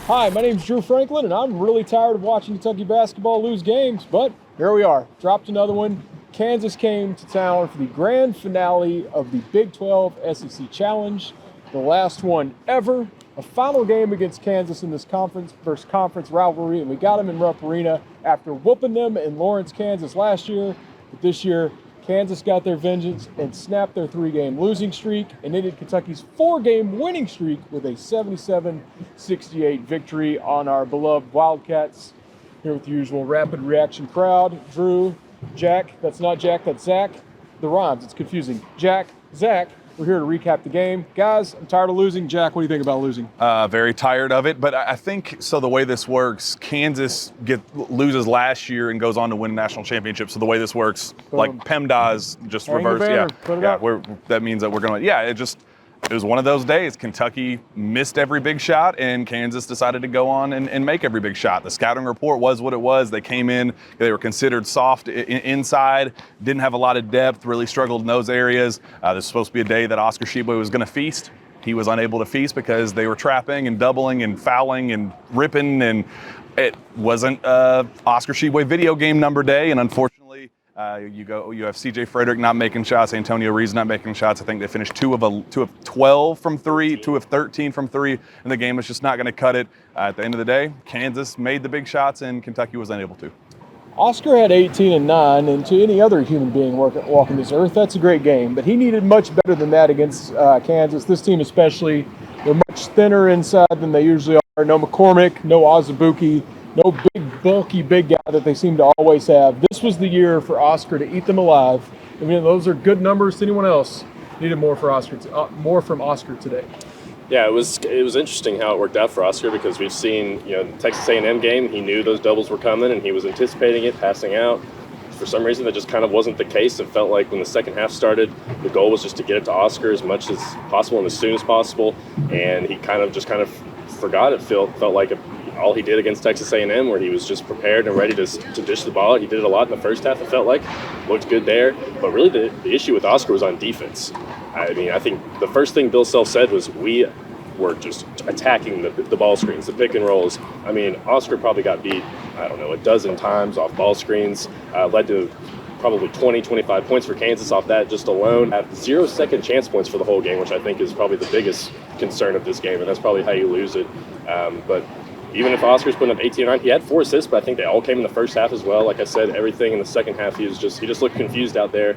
Hi, my name's Drew Franklin, and I'm really tired of watching Kentucky basketball lose games, but here we are. Dropped another one. Kansas came to town for the grand finale of the Big 12 SEC Challenge, the last one ever. A final game against Kansas in this conference versus conference rivalry, and we got them in Rupp Arena after whooping them in Lawrence, Kansas last year. But this year, Kansas got their vengeance and snapped their 3-game losing streak and ended Kentucky's 4-game winning streak with a 77-68 victory on our beloved Wildcats. Here with the usual rapid reaction crowd. Drew, Jack, that's not Jack, that's Zach. The rhymes, it's confusing. Jack, Zach, we're here to recap the game. Guys, I'm tired of losing. Jack, what do you think about losing? Very tired of it, but I think, so the way this works, Kansas loses last year and goes on to win a national championship. So the way this works, Boom. like PEMDAS, just Hang reverse. the banner. Put it up. That means that we're going to, it was one of those days. Kentucky missed every big shot, and Kansas decided to go on and make every big shot. The scouting report was what it was. They came in, they were considered soft inside, didn't have a lot of depth, really struggled in those areas. This was supposed to be a day that Oscar Tshiebwe was going to feast. He was unable to feast because they were trapping and doubling and fouling and ripping, and it wasn't Oscar Tshiebwe video game number day, and unfortunately, you have C.J. Frederick not making shots, Antonio Reeves not making shots. I think they finished 2 of 12 from 3, 2 of 13 from 3, and the game was just not going to cut it. At the end of the day, Kansas made the big shots, and Kentucky was unable to. Oscar had 18 and 9, and to any other human being walking this earth, that's a great game. But he needed much better than that against Kansas. This team especially, they're much thinner inside than they usually are. No McCormick, no Azubuike, no big, bulky, big guy that they seem to always have. This was the year for Oscar to eat them alive. I mean, those are good numbers to anyone else. Needed more for Oscar, more from Oscar today. Yeah, it was interesting how it worked out for Oscar, because we've seen, the Texas A&M game, he knew those doubles were coming and he was anticipating it, passing out. For some reason, that just kind of wasn't the case. It felt like when the second half started, the goal was just to get it to Oscar as much as possible and as soon as possible, and he kind of forgot it. Felt like all he did against Texas A&M, where he was just prepared and ready to dish the ball. He did it a lot in the first half, it felt like. Looked good there. But really the issue with Oscar was on defense. I mean, I think the first thing Bill Self said was we were just attacking the ball screens, the pick and rolls. I mean, Oscar probably got beat, a dozen times off ball screens, led to probably 20, 25 points for Kansas off that just alone. At 0 second chance points for the whole game, which I think is probably the biggest concern of this game, and that's probably how you lose it. But even if Oscar's putting up 18 or 9, he had 4 assists, but I think they all came in the first half as well. Like I said, everything in the second half, he just looked confused out there.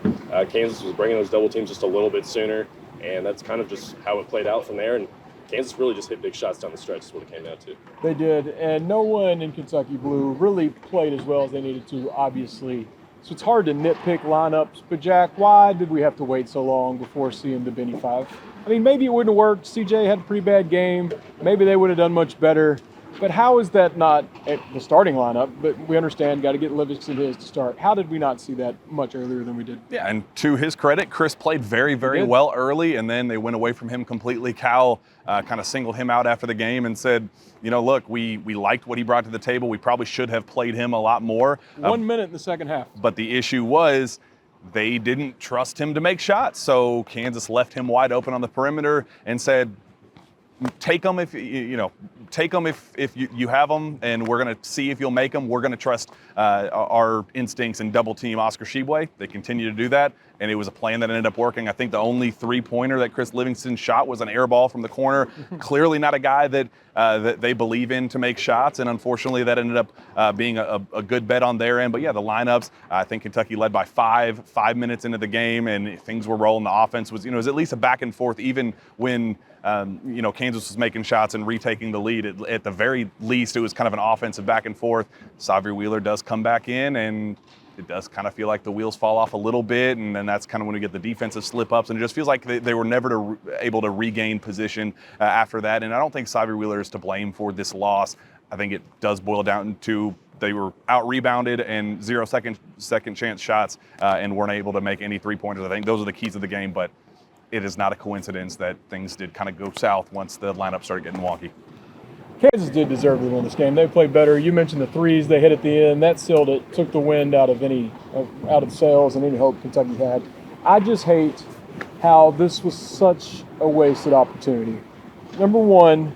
Kansas was bringing those double teams just a little bit sooner, and that's kind of just how it played out from there. And Kansas really just hit big shots down the stretch is what it came down to. They did, and no one in Kentucky Blue really played as well as they needed to, obviously. So it's hard to nitpick lineups, but Jack, why did we have to wait so long before seeing the Benny 5? I mean, maybe it wouldn't have worked. CJ had a pretty bad game. Maybe they would have done much better. But how is that not at the starting lineup? But we understand, got to get Livingston his to start. How did we not see that much earlier than we did? Yeah, and to his credit, Chris played very, very well early, and then they went away from him completely. Cal kind of singled him out after the game and said, look, we liked what he brought to the table. We probably should have played him a lot more. 1 minute in the second half. But the issue was they didn't trust him to make shots. So Kansas left him wide open on the perimeter and said, take them if you have them, and we're going to see if you'll make them. We're going to trust our instincts and double team Oscar Tshiebwe. They continue to do that, and it was a plan that ended up working. I think the only 3-pointer that Chris Livingston shot was an air ball from the corner. Clearly not a guy that they believe in to make shots, and unfortunately that ended up being a good bet on their end. But yeah, the lineups, I think Kentucky led by 5 minutes into the game, and things were rolling. The offense was at least a back and forth, even when Kansas was making shots and retaking the lead. At the very least, it was kind of an offensive back and forth. Xavier Wheeler does come back in, and it does kind of feel like the wheels fall off a little bit, and then that's kind of when we get the defensive slip-ups, and it just feels like they were never able to regain position after that. And I don't think Xavier Wheeler is to blame for this loss. I think it does boil down to they were out-rebounded and 0 second chance shots and weren't able to make any 3-pointers. I think those are the keys of the game, but it is not a coincidence that things did kind of go south once the lineup started getting wonky. Kansas did deserve to win this game. They played better. You mentioned the threes they hit at the end. That sealed it, took the wind out of the sails and any hope Kentucky had. I just hate how this was such a wasted opportunity. Number one,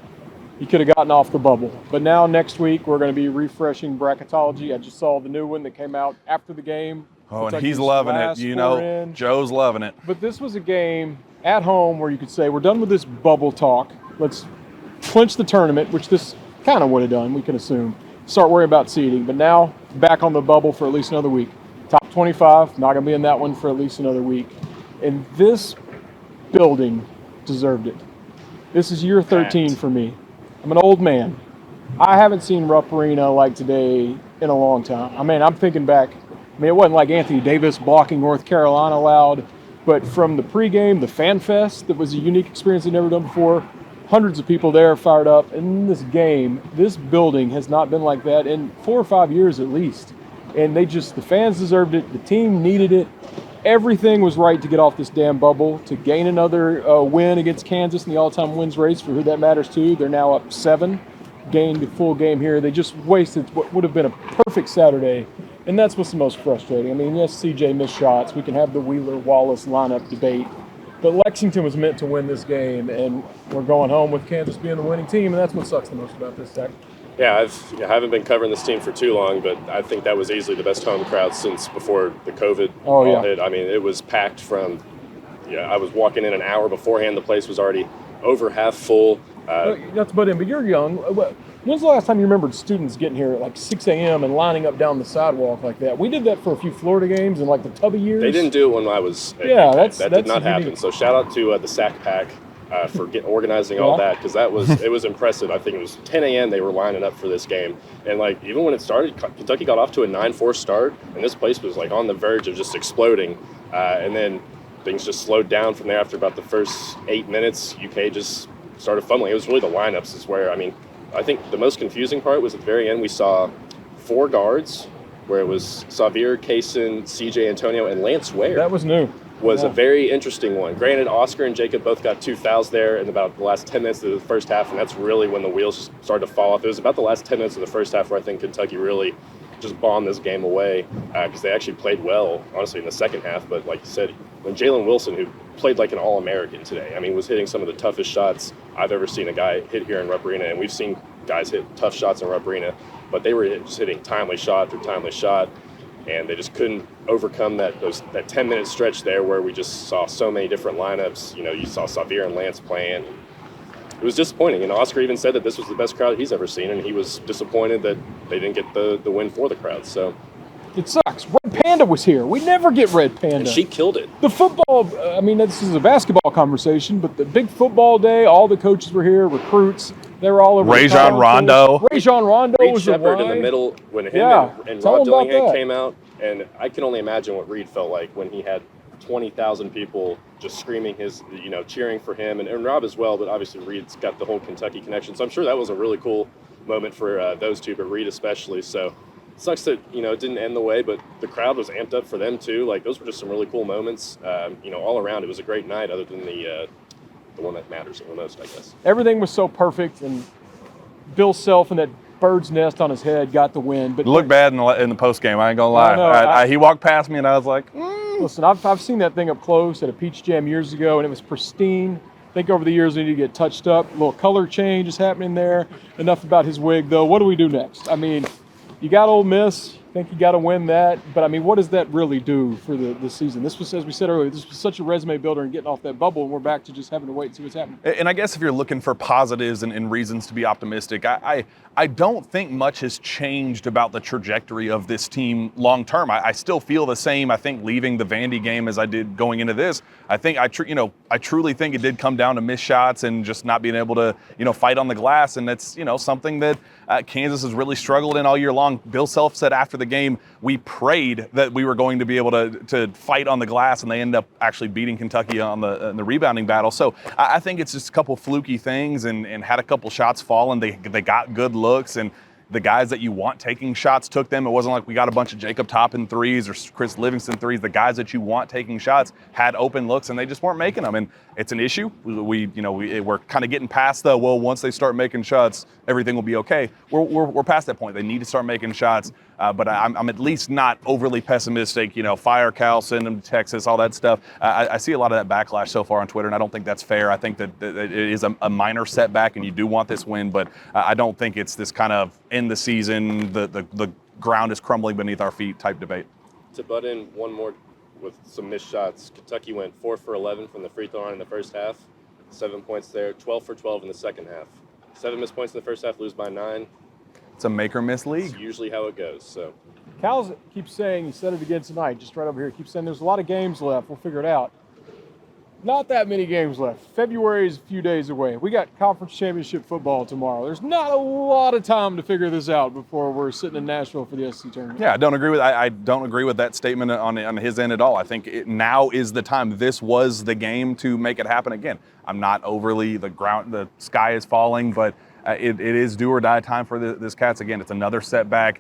you could have gotten off the bubble. But now next week we're going to be refreshing bracketology. I just saw the new one that came out after the game. Oh, and Kentucky's he's loving it. last You 4 know, in. Joe's loving it. But this was a game at home where you could say, we're done with this bubble talk. Let's clinch the tournament, which this kind of would have done, we can assume. Start worrying about seeding. But now, back on the bubble for at least another week. Top 25, not going to be in that one for at least another week. And this building deserved it. This is year 13 for me. I'm an old man. I haven't seen Rupp Arena like today in a long time. I mean, I'm thinking back. I mean, it wasn't like Anthony Davis blocking North Carolina loud, but from the pregame, the fan fest, that was a unique experience they'd never done before. Hundreds of people there fired up. And this game, this building has not been like that in 4 or 5 years at least. And the fans deserved it. The team needed it. Everything was right to get off this damn bubble, to gain another win against Kansas in the all-time wins race, for who that matters to. They're now up 7, gained a full game here. They just wasted what would have been a perfect Saturday, and that's what's the most frustrating. I mean, yes, CJ missed shots. We can have the Wheeler-Wallace lineup debate, but Lexington was meant to win this game, and we're going home with Kansas being the winning team, and that's what sucks the most about this, Zach. Yeah, I haven't been covering this team for too long, but I think that was easily the best home crowd since before the COVID all hit. I mean, it was packed from, I was walking in an hour beforehand. The place was already over half full. Not to butt in, but you're young. When's the last time you remembered students getting here at like 6 a.m. and lining up down the sidewalk like that? We did that for a few Florida games in like the Tubby years. They didn't do it when I was. That did not happen. So shout out to the Sack Pack. For organizing all that, because it was impressive. I think it was 10 a.m. they were lining up for this game, and like even when it started, Kentucky got off to a 9-4 start, and this place was like on the verge of just exploding, and then things just slowed down from there after about the first 8 minutes. UK just started fumbling. It was really the lineups is where, I think the most confusing part was at the very end we saw 4 guards, where it was Xavier, Cason, CJ Antonio, and Lance Ware. That was new. Was a very interesting one. Granted, Oscar and Jacob both got 2 fouls there in about the last 10 minutes of the first half, and that's really when the wheels started to fall off. It was about the last 10 minutes of the first half where I think Kentucky really just bombed this game away, because they actually played well, honestly, in the second half. But like you said, when Jalen Wilson, who played like an All-American today, was hitting some of the toughest shots I've ever seen a guy hit here in Rupp Arena, and we've seen guys hit tough shots in Rupp Arena, but they were just hitting timely shot through timely shot. And they just couldn't overcome that 10-minute stretch there where we just saw so many different lineups. You saw Xavier and Lance playing. It was disappointing. And Oscar even said that this was the best crowd he's ever seen, and he was disappointed that they didn't get the win for the crowd. So it sucks. Red Panda was here. We never get Red Panda. And she killed it. The football, this is a basketball conversation, but the big football day, all the coaches were here, recruits. They were all over. Rajon Rondo. Rajon Rondo Reed was Shepherd in the middle when him and Rod Dillingham came out, and I can only imagine what Reed felt like when he had 20,000 people just screaming cheering for him, and Rob as well. But obviously Reed's got the whole Kentucky connection, so I'm sure that was a really cool moment for those two, but Reed especially. So it sucks that it didn't end the way, but the crowd was amped up for them too. Like those were just some really cool moments. All around it was a great night, other than the one that matters the most, I guess. Everything was so perfect, and Bill Self and that bird's nest on his head got the win. But looked bad in the post game. I ain't gonna lie. He walked past me, and I was like, Listen, I've seen that thing up close at a Peach Jam years ago, and it was pristine. I think over the years we need to get touched up. A little color change is happening there. Enough about his wig, though. What do we do next? You got Ole Miss. I think you got to win that. But, what does that really do for the season? This was, as we said earlier, this was such a resume builder and getting off that bubble, and we're back to just having to wait and see what's happening. And I guess if you're looking for positives and reasons to be optimistic, I don't think much has changed about the trajectory of this team long term. I still feel the same, I think, leaving the Vandy game as I did going into this. I truly think it did come down to missed shots and just not being able to, fight on the glass. And that's, something that Kansas has really struggled in all year long. Bill Self said after the game, we prayed that we were going to be able to fight on the glass, and they end up actually beating Kentucky on the rebounding battle. So I think it's just a couple fluky things, and had a couple shots fall, and they got good looks, and the guys that you want taking shots took them. It wasn't like we got a bunch of Jacob Toppin threes or Chris Livingston threes. The guys that you want taking shots had open looks, and they just weren't making them. And it's an issue. We're kind of getting past once they start making shots, everything will be okay. We're past that point. They need to start making shots. but I'm at least not overly pessimistic. Fire Cal, send them to Texas, all that stuff. I see a lot of that backlash so far on Twitter, and I don't think that's fair. I think that it is a minor setback, and you do want this win, but I don't think it's this kind of end the season, the ground is crumbling beneath our feet type debate. To butt in one more with some missed shots, Kentucky went 4 for 11 from the free throw line in the first half, 7 points there, 12 for 12 in the second half. 7 missed points in the first half, lose by 9. It's a make or miss league. It's usually how it goes. So, Cal keeps saying, he said it again tonight, just right over here, keeps saying there's a lot of games left. We'll figure it out. Not that many games left. February is a few days away. We got conference championship football tomorrow. There's not a lot of time to figure this out before we're sitting in Nashville for the SEC tournament. Yeah, I don't agree with that statement on his end at all. I think now is the time. This was the game to make it happen again. I'm not overly the sky is falling, but it is do or die time for this Cats again. It's another setback.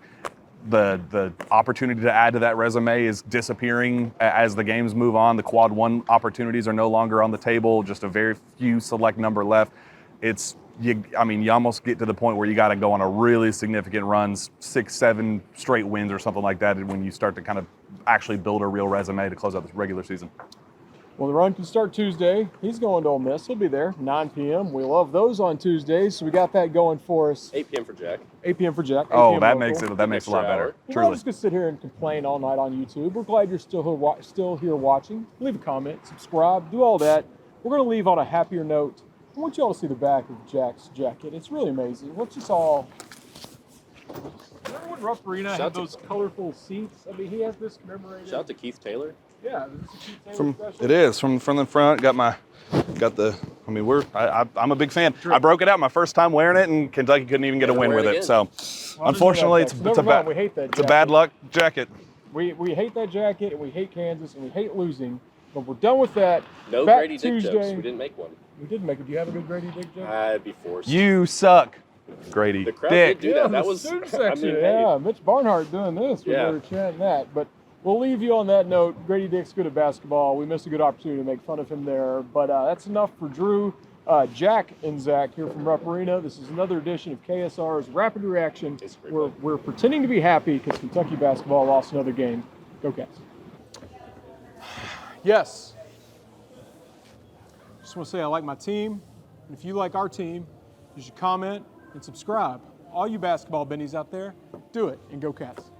The opportunity to add to that resume is disappearing as the games move on. The quad one opportunities are no longer on the table. Just a very few select number left. You almost get to the point where you got to go on a really significant runs, 6-7 straight wins or something like that when you start to kind of actually build a real resume to close out this regular season. Well, the run can start Tuesday. He's going to Ole Miss. He'll be there, 9 p.m. We love those on Tuesdays, so we got that going for us. 8 p.m. for Jack. 8 p.m. for Jack. Oh, that local. makes it a lot better. We're Truly. not just going to sit here and complain all night on YouTube. We're glad you're still here watching. Leave a comment, subscribe, do all that. We're going to leave on a happier note. I want you all to see the back of Jack's jacket. It's really amazing. Let's just all... Remember when Rupp Arena had those colorful seats? I mean, he has this commemorated. Shout out to Keith Taylor. Yeah, this is a Keith Taylor special. It is from the front. I'm a big fan. I broke it out my first time wearing it, and Kentucky couldn't even get a win with it. So, unfortunately, it's a bad luck jacket. We hate that jacket, and we hate Kansas, and we hate losing. But we're done with that. No Back Grady Dick Tuesday. jokes. We didn't make one. We did make it. Do you have a good Grady Dick joke? I'd be forced. You suck, Grady The crowd Dick. did do that. Yeah, That the was student I section. mean, Yeah, Mitch Barnhart doing this. We were chanting that. But we'll leave you on that note. Grady Dick's good at basketball. We missed a good opportunity to make fun of him there. But that's enough for Drew, Jack, and Zach here from Rupp Arena. This is another edition of KSR's Rapid Reaction. We're pretending to be happy because Kentucky basketball lost another game. Go Cats. Yes. Just want to say I like my team. And if you like our team, you should comment and subscribe. All you basketball bennies out there, do it and go Cats.